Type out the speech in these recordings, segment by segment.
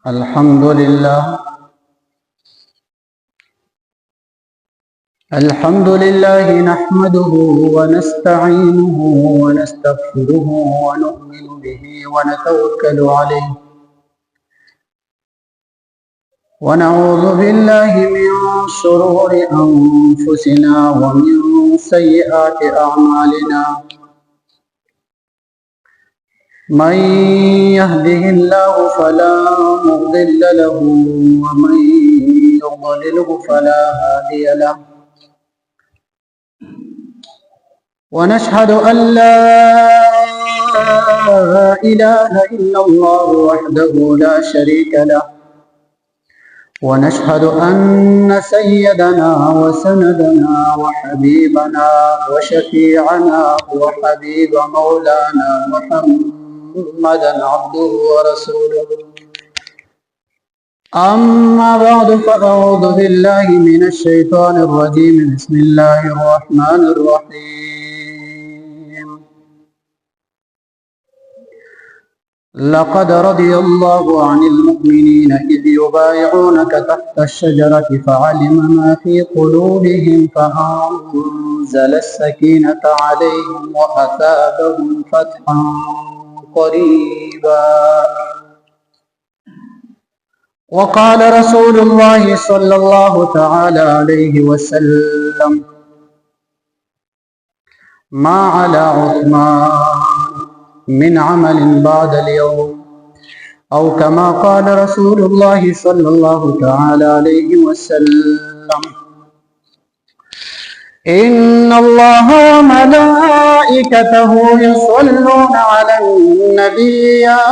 الحمد لله نحمده ونستعينه ونستغفره ونؤمن به ونتوكل عليه ونعوذ بالله من شرور أنفسنا ومن سيئات أعمالنا من يهده الله فلا مضل له ومن يضلله فلا هادي له ونشهد أن لا إله إلا الله وحده لا شريك له ونشهد أن سيدنا وسندنا وحبيبنا وشفيعنا وحبيب مولانا محمدا عبده ورسوله أما بعد فأعوذ بالله من الشيطان الرجيم بسم الله الرحمن الرحيم لقد رضي الله عن المؤمنين إذ يبايعونك تحت الشجرة فعلم ما في قلوبهم فأنزل السكينة عليهم وأثابهم فتحا قريبا وقال رسول الله صلى الله تعالى عليه وسلم ما على عثمان من عمل بعد اليوم أو كما قال رسول الله صلى الله تعالى عليه وسلم إن الله وملائكته يصلون على النبي يا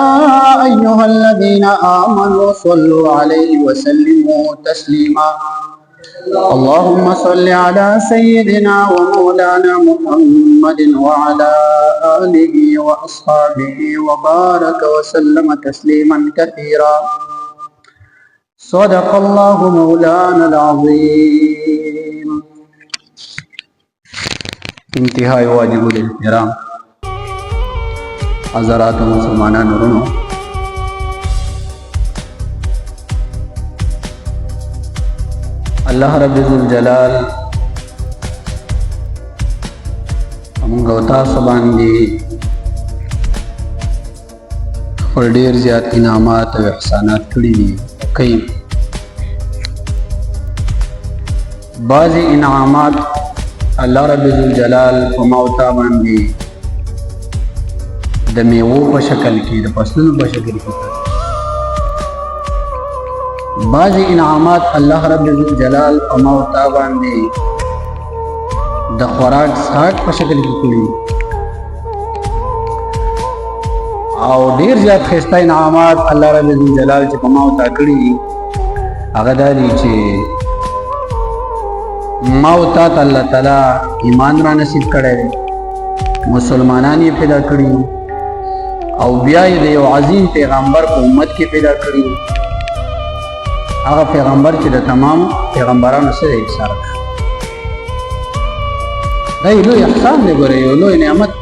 أيها الذين آمنوا صلوا عليه وسلموا تسليما اللهم صل على سيدنا ومولانا محمد وعلى آله وأصحابه وبارك وسلم تسليما كثيرا صدق الله مولانا العظيم. انتہائی واجب الاحترام حضرات مسلمانان ورونو، اللہ رب الجلال امونږ او تاسو باندې خپل ډېر زیات انعامات او احسانات کړي دي. کوي بعضې انعامات الله رب الجلال په ما او تا باندې د میوو په شکل کې، د فصلونو په شکل کې، بعضې انعامات الله رب الجلال په ما او تا باندې د خوراک څښاک په شکل کې کړي، او ډېر زیات ښایسته انعامات الله رب الجلال چې په ما او تا کړي هغه دا دي چې ما او تا ته الله تعالی ایمان را نصیب کړی دی، مسلمانان یې پیدا کړي او بیا یې د یو عظیم پیغمبر په امت کې پیدا کړي، هغه پیغمبر چې د تمام پیغمبرانو سره یکسر دی. دا یو لوی احسان دی، ګوره یو لوی نعمت دی.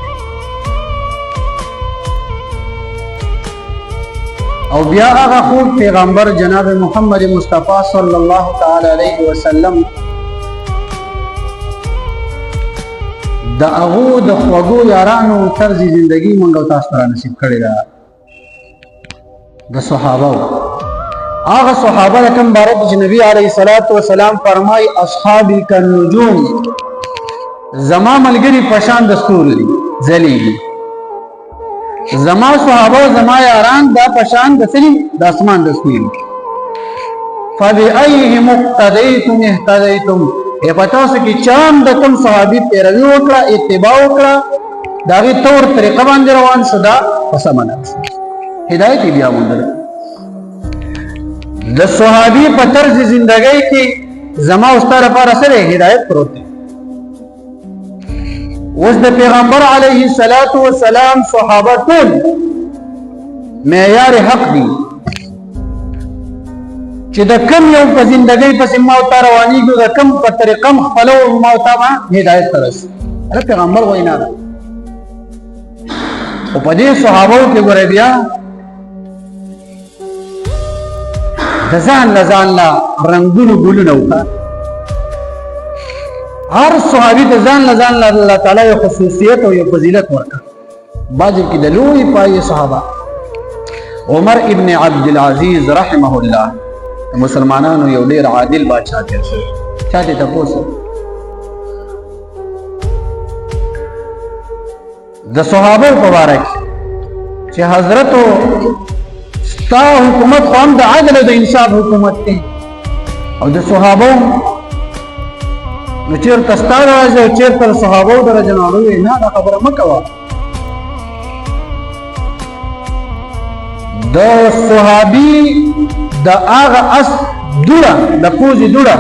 او بیا هغه خوږ پیغمبر جناب محمد مصطفی صلی الله تعالی علیه وسلم د هغو د خوږو یارانو طرز زندگی موږ او تاسو ته نصیب کړې ده. د صحابه، هغه صحابه د کوم باره کې چې نبی علیه الصلاۃ والسلام فرمایي اصحابي کالنجوم، زما ملګري په شان د ستورو دي، ځلیږي. زما صحابه زما یاران دا په شان د سلي د اسمان د ستوري. فبأيهم اقتديتم اهتديتم، په تاسو کې چام د کوم صحابي پیروي وکړه، اتباع وکړه، د هغې طور طریقه باندې روان شو، دا په سمه ده، هدایت یې بیا موندلی. د صحابي په طرز زندګۍ کې زما او ستا لپاره سره هدایت پروت دی. اوس د پیغمبر علیه الصلاة والسلام صحابه ټول معیار حق دي چې د کم یو په زندګۍ پسې ما او تا روانېږو، د کم په طریقه م خپلو ما او تا به هدایت ته رسي. هغه پیغمبر وینا ده. خو په دې صحابو کې ګوره بیا د ځان له رنګونو ګلونه وکړه. هر صحابي د ځان له الله تعالی یو خصوصیت او یو فضیلت ورکړه. بعضې کې د لوی پایې صحابه عمر ابن عبد العزیز رحمه الله د مسلمانانو یو ډېر عادل بادشاه تېر شوی. چا دې تپوس د صحابو په باره کې چې حضرتو ستا حکومت خو هم د عدل او د انصاف حکومت دی او د صحابو نو چېرته ستا درجه او چېرته د صحابو درجه نو هغوی نه دا خبره مه کوه. د صحابي د هغه اس دوړه د پوزې دوړه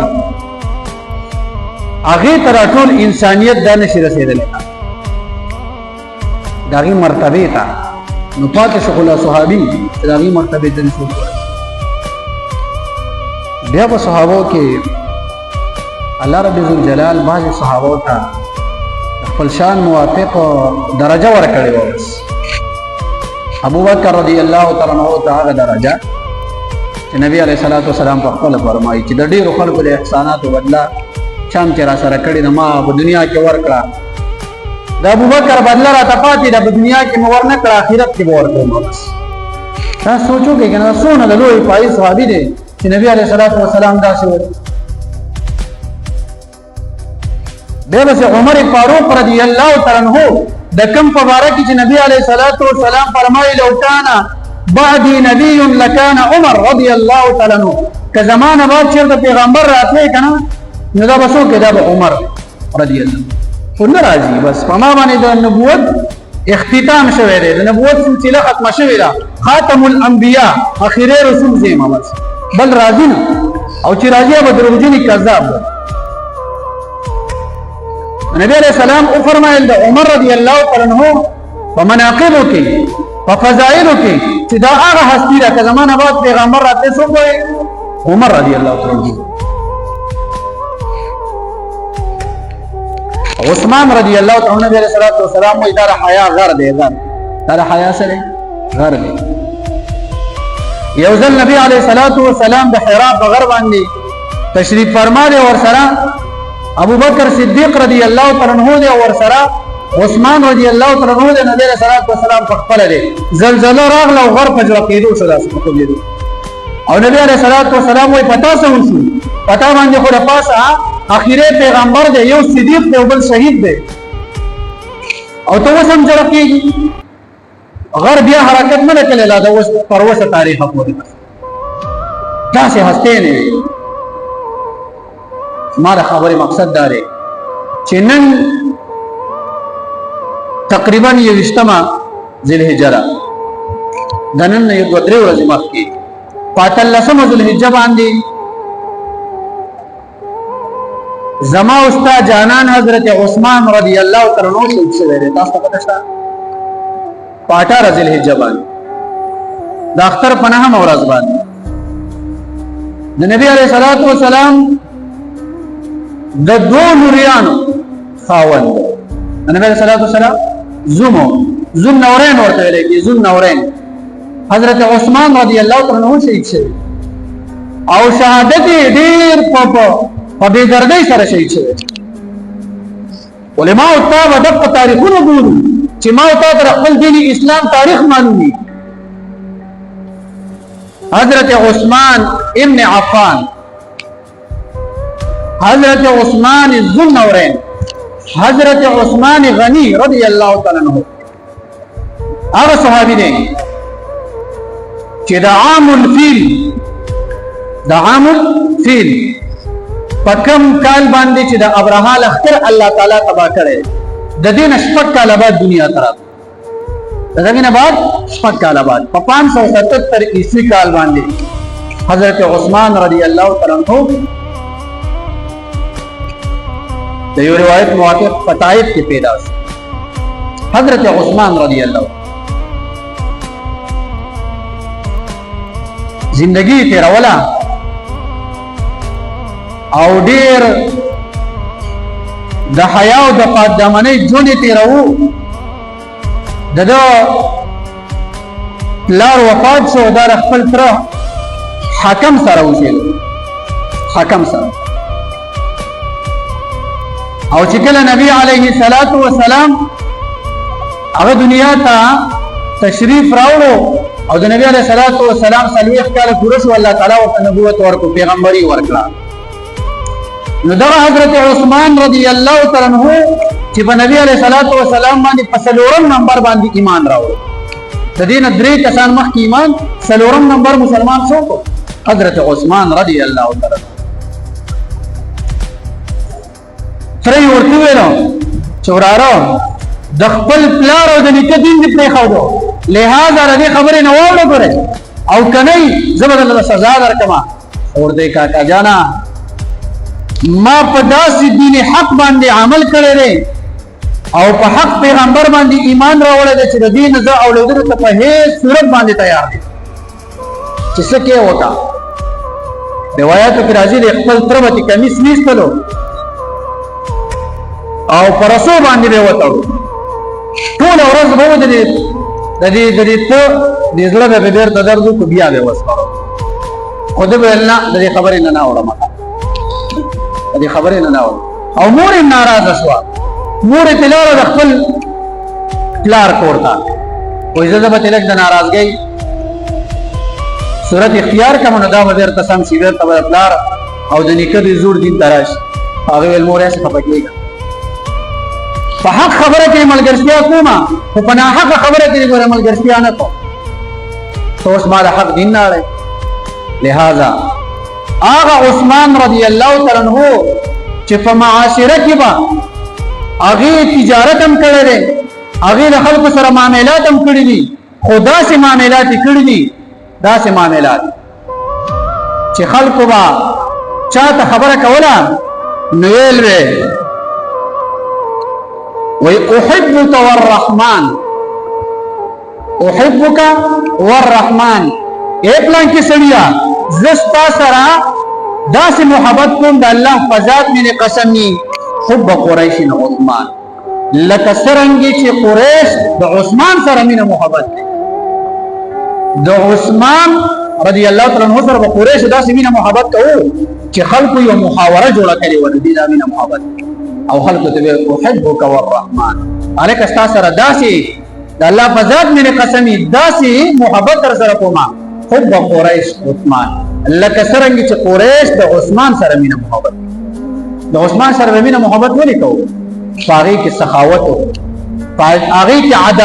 هغې ته راټول انسانیت دا نشي رسېدلی د هغې مرتبې ته نو پاتې شو خو لا صحابي چې د هغې مرتبې ته نشو بیا په صحابو کې الله رب ذوالجلال بعضې صحابو ته خپل شان موافق درجه ورکړې وه. بس ابو بکر رضی الله تعالی عنہ ته هغه درجه چې نبی علیه الصلاۃ والسلام په خپل فرمایي چې د ډېرو خلکو د احساناتو بدله چم چې را سره کړي نو ما په دنیا کې ورکړه د ابو بکر بدله راته پاتې ده په دنیا کې مې ورنه کړه آخرت کې به ورکړم. بس دا سوچ وکړئ که نه څونه د لوی پایې صحابي دی چې نبي علیه الصلاۃ والسلام داسې وایي. بیا بس عمر فاروق رضی الله تعالی عنہ د کم په باره کې چې نبی علیه الصلاۃ والسلام فرمایي لو کان بعدي نبي لکان عمر رضی الله تعالی عنہ که زمانه بعد چېرته پیغمبر راتلی که نه نو دا به څوک دی؟ دا به عمر رضی الله خو نه راځي. بس په ما باندې د نبوت اختتام شوی دی، د نبوت سلسله ختمه شوې ده، خاتم الانبیاء اخري رسول زیمه بس بل راځي نه او چې راځي به دروغجن کذاب ده. نبی علیہ السلام او فرمایل د عمر رضی الله تعالی عنہ په مناقبو کې په فضایلو کې چې دا هغه هستی ده که زمانه بعد پیغمبر راتلی څوک وایي؟ عمر رضی الله تعالی عنہ. عثمان رضی الله تعالی عنہ نبی علیہ الصلوۃ والسلام وایي دا حیا غر دی، غر دا حیا سره غر دی. یو ځل نبی علیہ الصلوۃ والسلام د حرا په غر باندې تشریف فرما دی ورسره ابو بکر صدیق رضی الله تعالی عنہ دی ورسره عثمان رضی الله تعالی عنہ دی. نبی صلی الله علیه وسلم په خپل دی زلزلہ راغله او غر په جوړ کېدو شو داسې په لیدو او نبی علیہ الصلوۃ والسلام وایي پتا څه وشو؟ پتا باندې خو د پاسه اخیری پیغمبر دی، یو صدیق دی او بل شهید دی او ته اوس هم جوړ کېږي. غر بیا حرکت نه کړی لا د اوس پر اوسه تاریخه پورې داسې هستې نه وي. ما د خبرې مقصد دا دی چې نن تقریبا 21 ذوالحجه ده، د نن نه 2-3 ورځې مخکې په 18 ذوالحجه باندې زما استا جانان حضرت عثمان رضی الله تعالی عنہ شهید شوی دی. تاسو ته پته شته په 18 ذوالحجه باندې د اختر په 9 ورځ باندې د نبی علیه الصلاۃ والسلام د دوه نوریانو خاوند نبی علیہ الصلوۃ والسلام ذو نورین ورته ویل کی ذو نورین حضرت عثمان رضی الله تعالی عنہ شهید شوی او شهادت ډیر په بے دردی سره شهید شوی. علماء او دغه تاریخونه ګورو چې ما او تا خپل دین اسلام تاریخ معلومي. حضرت عثمان ابن عفان، حضرت عثمان ذو النورین، حضرت عثمان غنی رضی اللہ تعالی عنہ هغه صحابي دی چې د عام الفیل په کوم کال باندې چې د ابرها لښکر الله تعالی تباه کړی د دې نه 6 کاله بعد دنیا ته راغی. د دې نه بعد 6 کاله بعد په 577 عیسوي کال باندې حضرت عثمان رضی الله تعالی عنہ د یو روایت موافق فتایف کې پیدا شو. حضرت عثمان رضی الله زندگی تیرولا او ډیر د حیا او د پادامنۍ ژوند تیرو. دغه لار وفات شو، دا خپل تر حکم سره اوسېدو، حکم سره. او چې کله نبی علیه الصلاۃ والسلام هغه دنیا ته تشریف راوړو او د نبی علیه الصلاۃ والسلام 40 کاله پوره شو، الله تعالی ورته نبوت ورکړو، پیغمبري ورکړه. نو دغه حضرت عثمان رضی الله تعالی عنہ چې په نبی علیه الصلاۃ والسلام باندې په 4 نمبر باندې ایمان راوړ، د دې نه 3 کسان مخکې ایمان، 4 نمبر مسلمان شو حضرت عثمان رضی الله تعالی عنہ. ترې ورته ویلو چې وراره د خپل پلار او د نیکه دین دې پرېښودو، لہذا د دې خبرې نه واوړه ګورې او که نه زه به درله سزا درکړم. ورته کاکا جانا ما په داسې دین حق باندې عمل کړی دی او په حق پیغمبر باندې ایمان راوړی دی چې د دین زه اورېدلو ته په هیڅ صورت باندې تیار دی چې څه کې وکړه. روایاتو کې راځي د خپل تره به کمیس نیستلو او په رسو باندې به وتړو، ټوله ورځ به د دې ته د زړه به بیرته درد وکړو، بیا به وسپارو. خو ده به ویل نه د دې خبرې نه اوړم، د دې خبرې نه اوړم. او مور یې ناراضه شوه، مور یې تلاړه د خپل پلار کور ته، وایي زه به تلک د ناراضګۍ صورت اختیار کړم، نو دا به بېرته سم شي، بېرته به د پلار او د نیکه د زوړ دین ته راشي. هغې ویل مور هسې خفه کېږه، په حق خبره کې ملګرتیا کومه، خو په ناحقه خبره کې ګوره ملګرتیا نه کوم، ته اوس ما د حق دین نه اړی. لہذا هغه عثمان رضی الله تعالی عنہ چې په معاشره کې به هغې تجارت هم کړی دی، هغې د خلکو سره معاملات هم کړي دي، خو داسې معاملات یې کړي دي، داسې معاملات چې خلکو به چاته خبره کوله نو ویل وی احبك والرحمن، احبك والرحمن، اے پلان کې سړیا زستا سره داسې محبت کوم د الله په ذات مې قسم حب قریش عثمان، لکه څرنګه چې قریش د عثمان سره مینه محبت دی، د عثمان رضی الله تعالی عنہ سره قریش داسې مینه محبت کوي چې خلکو یو محاوره جوړه کړې و د دې مینه محبت، او خلکو ته احبك والرحمن، الکه ستا سره داسې د الله په ذات مې قسمي داسې محبت در سره کومه حب قریش عثمان، لکه څرنګه چې قریش د عثمان سره مینه محبت، د عثمان سره مینه محبت ولې کوو؟ په هغې کې سخاوت و، په هغې کې عدالت